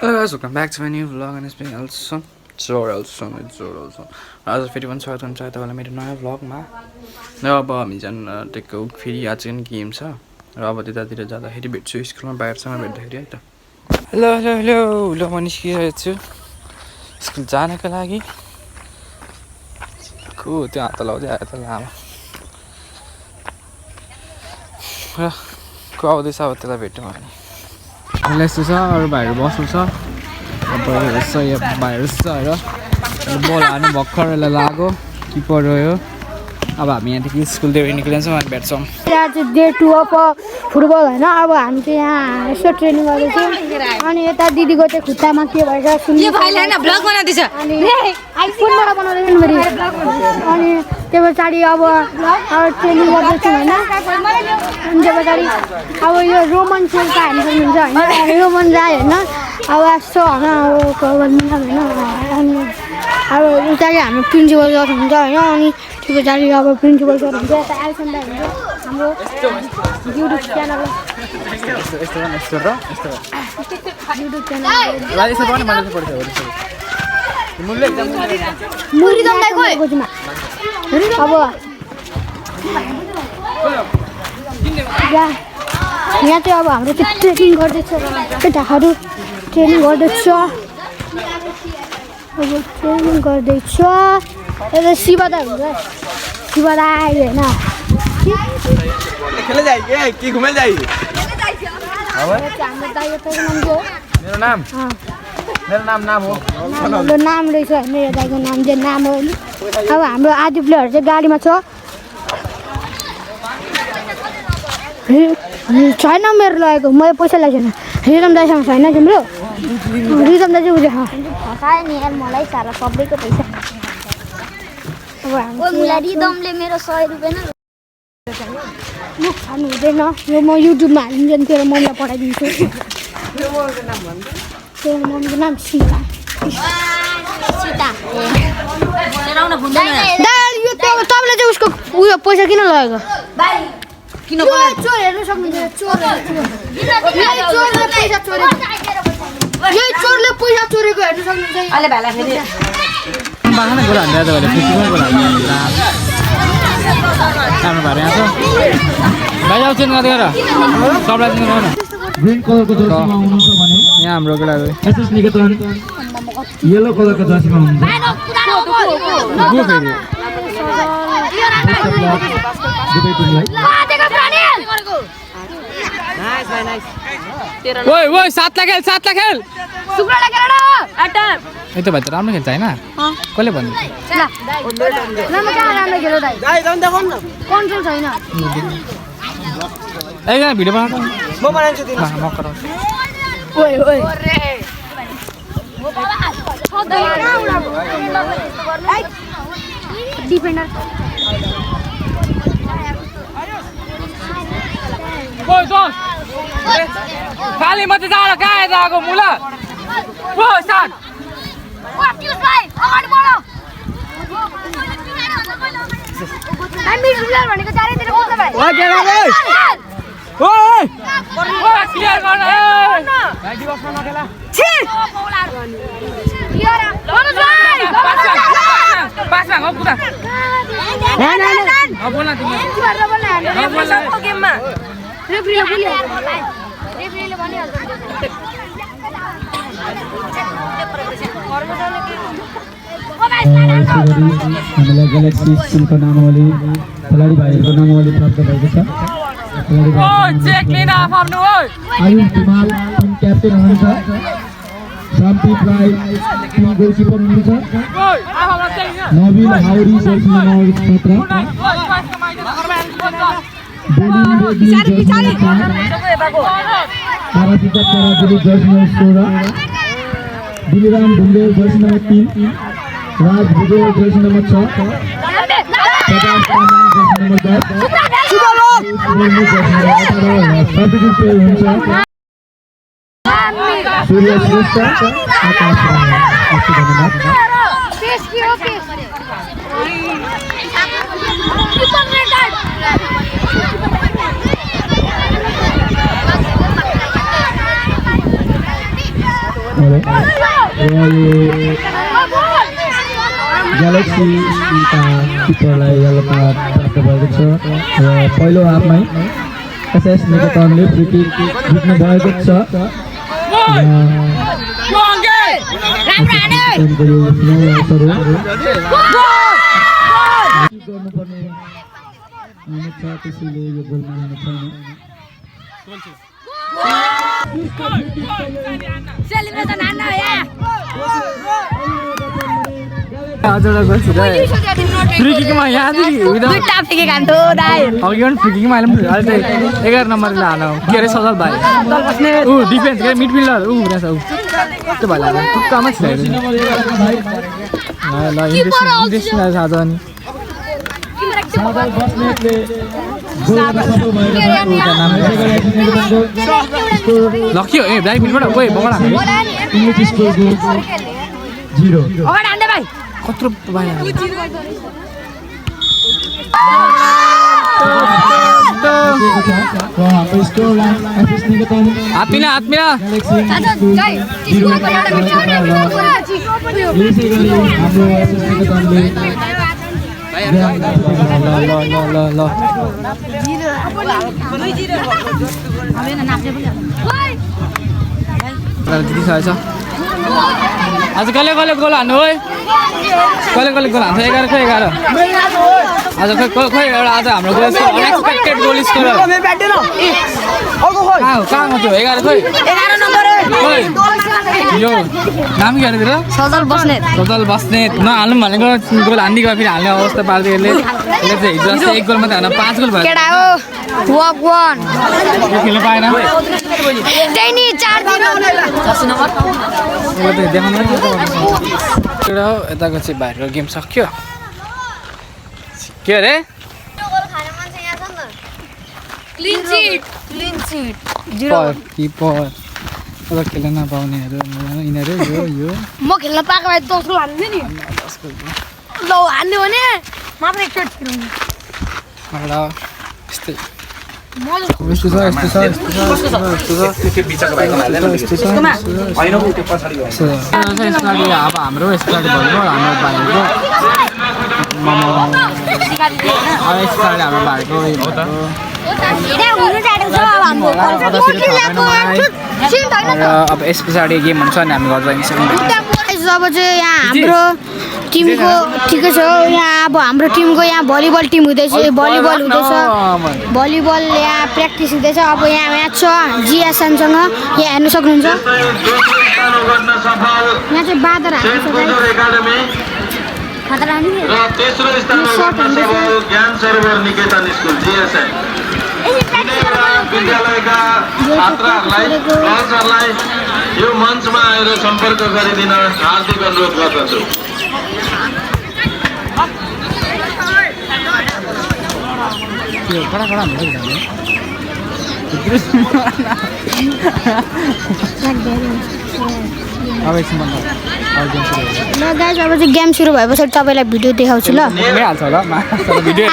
Hello guys, welcome back to my new vlog and it's been Elson. आज फेरि पनि स्वागत हुन्छ तपाईँलाई मेरो नयाँ भ्लगमा र अब हामी जान टेकको फेरि आज पनि गेम छ र अब त्यतातिर जाँदाखेरि भेट्छु स्कुलमा बाहिरसँग भेट्दाखेरि है त हेलो हेलो हेलो ल म निस्किरहेको छु स्कुल जानका लागि को त्यो हात लाउँदै आयो त लामा र को आउँदैछ अब त्यसलाई भेट्यौँ हामी अहिले यस्तो छ अरू भाइहरू बस्नु छ अब यहाँ भाइहरू छ र बल हाल्नु भर्खर यसलाई लाग्यो किपर रह्यो अब हामी यहाँदेखि स्कुलदेखि निक्लिन्छौँ अनि भेट्छौँ यहाँ चाहिँ डे 2 अफ फुटबल होइन अब हामी चाहिँ यहाँ यसो ट्रेनिङ गर्दैछौँ अनि यता दिदीको चाहिँ खुट्टामा के भएछ सुन्नु अनि त्यो पछाडि अब ट्रेनिङ गर्दैछौँ होइन अनि त्यो पछाडि अब यो रोमन सेल्का हान्नु सक्नुहुन्छ होइन रोमन राई होइन अब यस्तो होइन अनि अब उता चाहिँ हाम्रो प्रिन्सिपल सर हुन्छ होइन अनि त्यो पछाडि अब प्रिन्सिपल सर हुन्छ यता एल्सन दाइ हुन्छ हाम्रो युट्युब च्यानल युट्युब च्यानल अब यहाँ चाहिँ अब हाम्रो चाहिँ ट्रेनिङ गर्दैछ केटाहरू ट्रेनिङ गर्दैछ अब ट्रेनिङ गर्दैछ यता शिव दाइ हुन्छ शिव दाइ होइन हाम्रो नाम रहेछ मेरो दाइको नाम चाहिँ नाम हो नि अब हाम्रो आदि प्लेयरहरू चाहिँ गाडीमा छ छैन मेरो लगेको मैले पैसा ल्याएको छैन रिजम दाइसँग छैन तिम्रो रिजम दाइ चाहिँ उयो फसायो नि यार मलाई सारा सबैको पैसा अब रिदमले मेरो 100 रुपियाँ मुख खानु हुँदैन यो म युट्युबमा हालिन्छ नि तेरो मम्मीलाई पठाइदिन्छु तेरो मम्मीको नाम सीता सीता यो तपाईँले चाहिँ उसको उयो पैसा किन लगेको किन चोर हेर्नु सक्नुहुन्छ चोरले पैसा चोरेको यही चोरले पैसा चोरेको हेर्नु सक्नुहुन्छ अहिले भाला फेरि बाहना गोला हान्दा त भने फेरि गोला हान्दा राम्रो भएर यहाँ छ भाइ आउ चेन्ज गर्दै गर सबलाई चेन्ज गर्नु ग्रीन कलरको जर्सीमा हुनुहुन्छ भने यहाँ हाम्रो गोलाहरू एसएस निकेतन येलो कलरको जर्सीमा हुनुहुन्छ गो फेरि दुवै टिमलाई ओइ ओइ सातला खेल सुक्राला खेल ए त भाइ त राम्रो खेल्छ हैन कसले भन्नु राम्रो खेल्यो दाइ कन्ट्रोल छैन एकजना भिडियो बनाउँछ म बनाउँछु म गराउँछु ओइ ओइ डिफेन्डर ओइ दोस खाली मात्रै जाडा कहाँ आएको मुला ओ साथ पियुष भाइ अगाडि बढ्नु हामी रुलर भनेको चारैतिर बोल्छ भाइ ओइ गेला ओइ ओइ क्लियर गर्न ए भाइ दिवसमा नखेला छी क्लियर मनोज भाइ पासमा हो पुरा अब बोल्न तिमी सबको गेममा रेफ्रीले भनिहाल्छ हामीलाई ग्यालेक्सी स्कुलको नामावली खेलाडी भाइहरूको नामावली प्राप्त भएको छ चेक लिन आफनो ओइ आयुष हिमाल टिम क्याप्टेन हुनुहुन्छ सन्तोष राई टिम गोलकिपर हुनुहुन्छ ओइ आफमा चेक नवीन हाउरी जर्सी नम्बर 17 दिलीराम ढुङ्गे जर्सी नम्बर 3 राज भुजेल जर्सी नम्बर 6 प्रकाश तामाङ जर्सी नम्बर 10 सूर्य श्रेष्ठ आकाश धन्यवाद ग्यालेक्सीका किपरलाई येलो कार्ड प्राप्त भएको छ र पहिलो हाफमै एसएस निकेतनले फ्री किक जित्नु भएको छ। गर्नुपर्ने हुनेछ, त्यसैले यो गोल मार्नु छैन। फ्री किकमा यहाँदेखि अघि फ्री किकमा अहिले चाहिँ 11 नम्बरले हाल्नु के अरे सजल भाइ ऊ डिफेन्स के मिडफिल्डर ऊ रहेछ ऊ त्यो भाइलाई टुक्कामा छिराइदियो। ल इन्ट्रेस्टिङ आज अनि लक्यो ए ब्ल्याक मिडबाट ओए बगडा कत्रो भाइ हात मिला आज कसले गोल हान्नु है कसले गोल हान्छ 11 आज खै एउटा आज हाम्रो गोल अनएक्सपेक्टेड गोल स्कोरर कहाँ त्यो 11 खोइ 11 नम्बर यो नाम के अरे तेरो सजल बस्नेत नहाल्नु भनेको गोल हान्दी गयो फेरि हाल्ने अवस्था पार्दै यसले चाहिँ हिजो अस्ति 1 गोल मात्रै हाल्न 5 गोल भयो केटा हो वक 1 यो खेल्न पाएन त्यही नि 4 दिन 80 नम्बर यो त देखाउनु केटा हो यताको चाहिँ बाहिरको गेम सक्यो के अरे गोल खाने मान्छे यहाँ छ नि क्लीन शीट किपर अब खेल्न नपाउनेहरू यिनीहरू यो म खेल्न पाएको भए 10 गोल हान्ने नि ल हान्ने भने मात्र एकचोटि छिराउनु एउटा यस्तै अब हाम्रो स्टार्ट भयो हाम्रो भाइको अब यस पछाडि गेम हुन्छ नि हामी घर जान्छौँ। अब चाहिँ यहाँ हाम्रो टिमको ठिकै छ। यहाँ अब हाम्रो टिमको यहाँ भलिबल टिम हुँदैछ, भलिबल भलिबल यहाँ प्र्याक्टिस हुँदैछ। अब यहाँ म्याच छ जिएसएनसँग, यहाँ हेर्नु सक्नुहुन्छ। यहाँ चाहिँ बादर विद्यालयका छात्रहरूलाई यो मञ्चमा आएर सम्पर्क गरिदिन हार्दिक अनुरोध गर्दछु। ल गाइस अब चाहिँ गेम सुरु भएपछि तपाईँलाई भिडियो देखाउँछु ल। हाल्छ होला भिडियो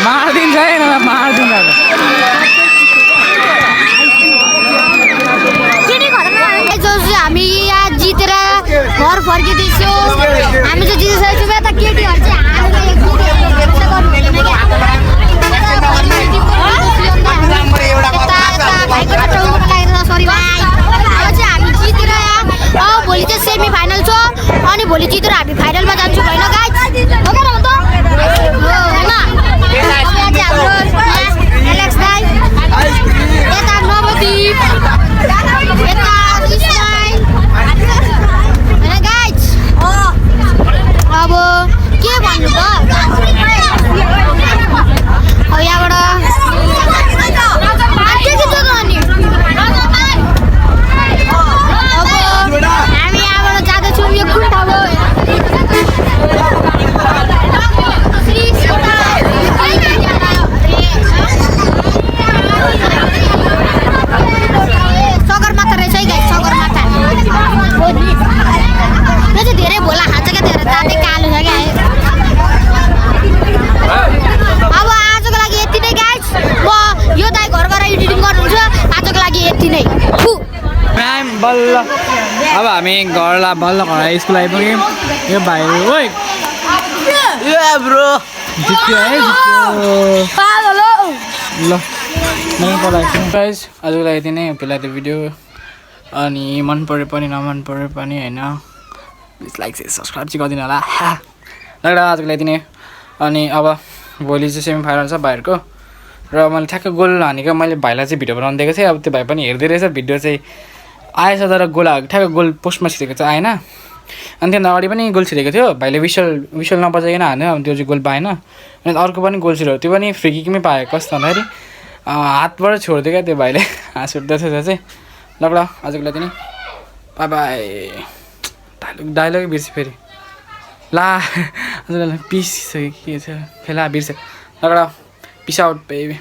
मारिदिन्छ है हामी यहाँ जितेर घर फर्किँदैछौँ। हामी चाहिँ जितिसकेको छौँ। यता केटीहरू चाहिँ सरी भाइ। अब चाहिँ हामी जितेर यहाँ भोलि चाहिँ सेमी फाइनल छ अनि भोलि जितेर हामी फाइनलमा जान्छौँ। बल्ल अब हामी घरलाई बल्ल घर स्कुल आइपुग्यौँ यो भाइहरू ओइ ब्रो जित्यो है ल मैले पलाएको छु गाइस आजको लागि यति नै पहिला त्यो भिडियो अनि मन पऱ्यो पनि नमन पऱ्यो पनि होइन प्लिज लाइक सब्सक्राइब चाहिँ गरिदिनु होला ल आजको लागि यति नै अनि अब भोलि चाहिँ सेमी फाइनल छ भाइहरूको र मैले ठ्याक्क गोल हानेको मैले भाइलाई चाहिँ भिडियो बनाउनु दिएको थिएँ अब त्यो भाइ पनि हेर्दै रहेछ भिडियो चाहिँ आएछ तर गोल ठ्याक्क गोल पोस्टमा छिरेको चाहिँ आएन अनि त्यहाँ अगाडि पनि गोल छिरेको थियो भाइले विसल नबजाइकन हान्यो अब त्यो चाहिँ गोल पाएन अनि अर्को पनि गोल छिरेको त्यो पनि फ्री किकमै पाएको कस्तो भन्दाखेरि हातबाट छोडिदियो क्या त्यो भाइले हाँस उठ्दै थियो चाहिँ ल आजको लागि नि बाई बाई डाइलगै बिर्सेँ फेरि ला आजको पिस के छ फेला बिर्सेँ ल पिस आउट बेबी